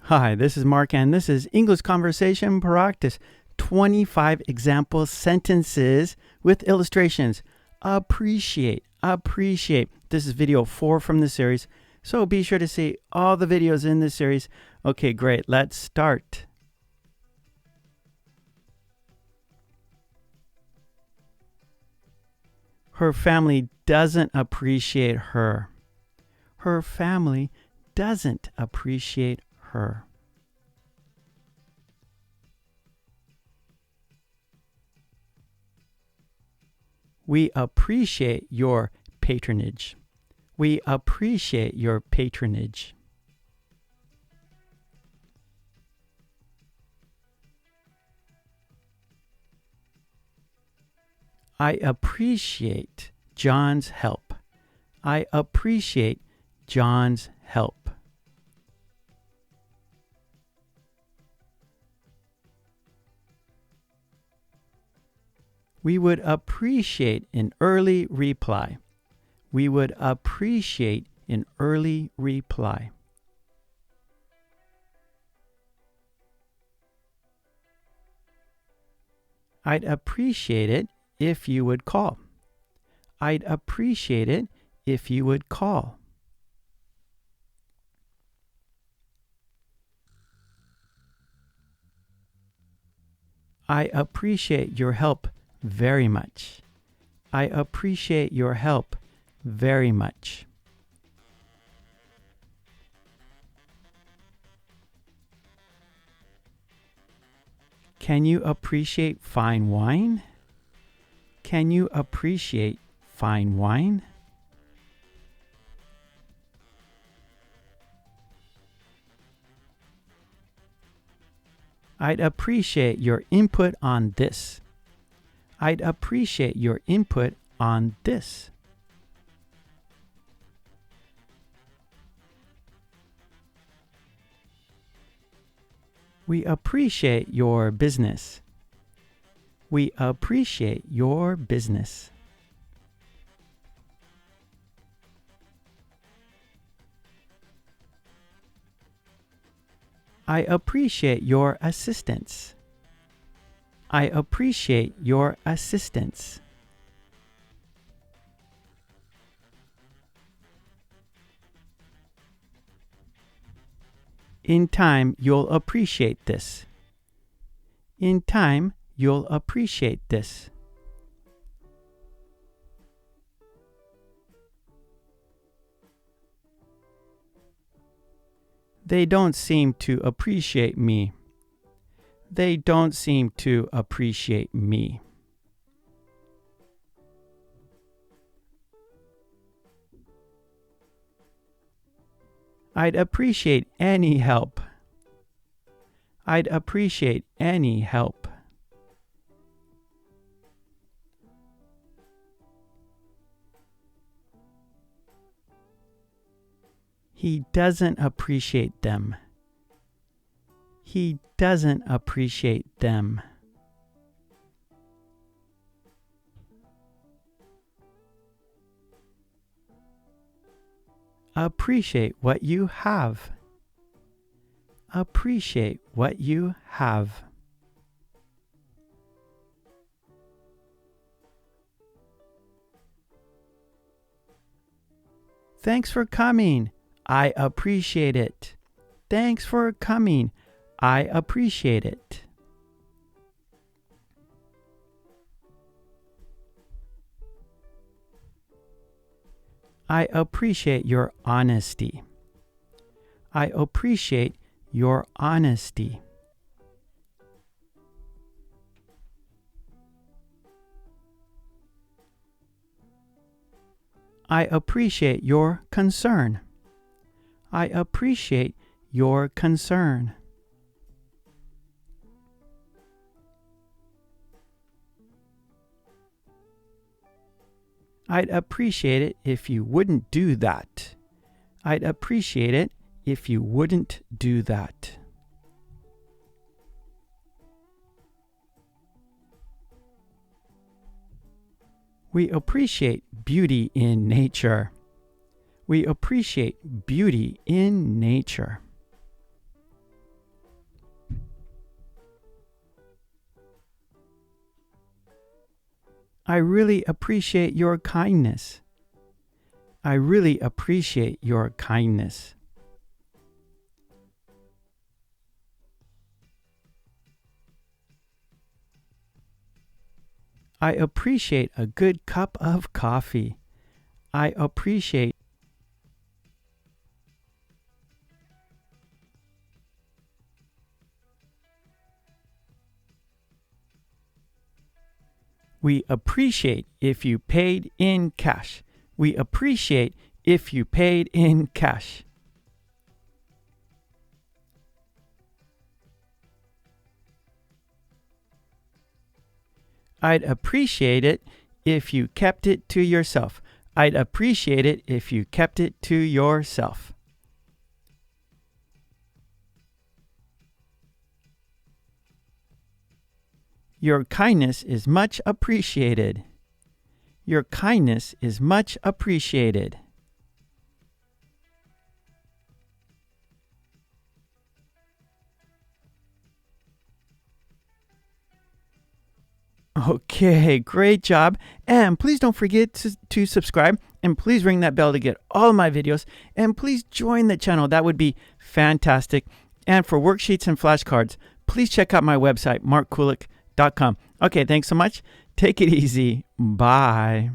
Hi, this is Mark, and this is English Conversation Practice. 25 example sentences with illustrations. Appreciate. This is video 4 from the series, so be sure to see all the videos in this series. Okay, great. Let's start. Her family doesn't appreciate her. Her family doesn't appreciate her. We appreciate your patronage. We appreciate your patronage. I appreciate John's help. I appreciate John's help. We would appreciate an early reply. We would appreciate an early reply. I'd appreciate it if you would call. I'd appreciate it if you would call. I appreciate your help very much. I appreciate your help very much. Can you appreciate fine wine? Can you appreciate fine wine? I'd appreciate your input on this. I'd appreciate your input on this. We appreciate your business. We appreciate your business. I appreciate your assistance. I appreciate your assistance. In time, you'll appreciate this. In time, you'll appreciate this. They don't seem to appreciate me. They don't seem to appreciate me. I'd appreciate any help. I'd appreciate any help. He doesn't appreciate them. He doesn't appreciate them. Appreciate what you have. Appreciate what you have. Thanks for coming. I appreciate it. Thanks for coming. I appreciate it. I appreciate your honesty. I appreciate your honesty. I appreciate your concern. I appreciate your concern. I'd appreciate it if you wouldn't do that. I'd appreciate it if you wouldn't do that. We appreciate beauty in nature. We appreciate beauty in nature. I really appreciate your kindness. I really appreciate your kindness. I appreciate a good cup of coffee. I appreciate. We appreciate if you paid in cash. We appreciate if you paid in cash. I'd appreciate it if you kept it to yourself. I'd appreciate it if you kept it to yourself. Your kindness is much appreciated. Your kindness is much appreciated. Okay, great job. And please don't forget to subscribe, and please ring that bell to get all of my videos, and please join the channel. That would be fantastic. And for worksheets and flashcards, please check out my website, markkulek.com. Okay, thanks so much. Take it easy. Bye.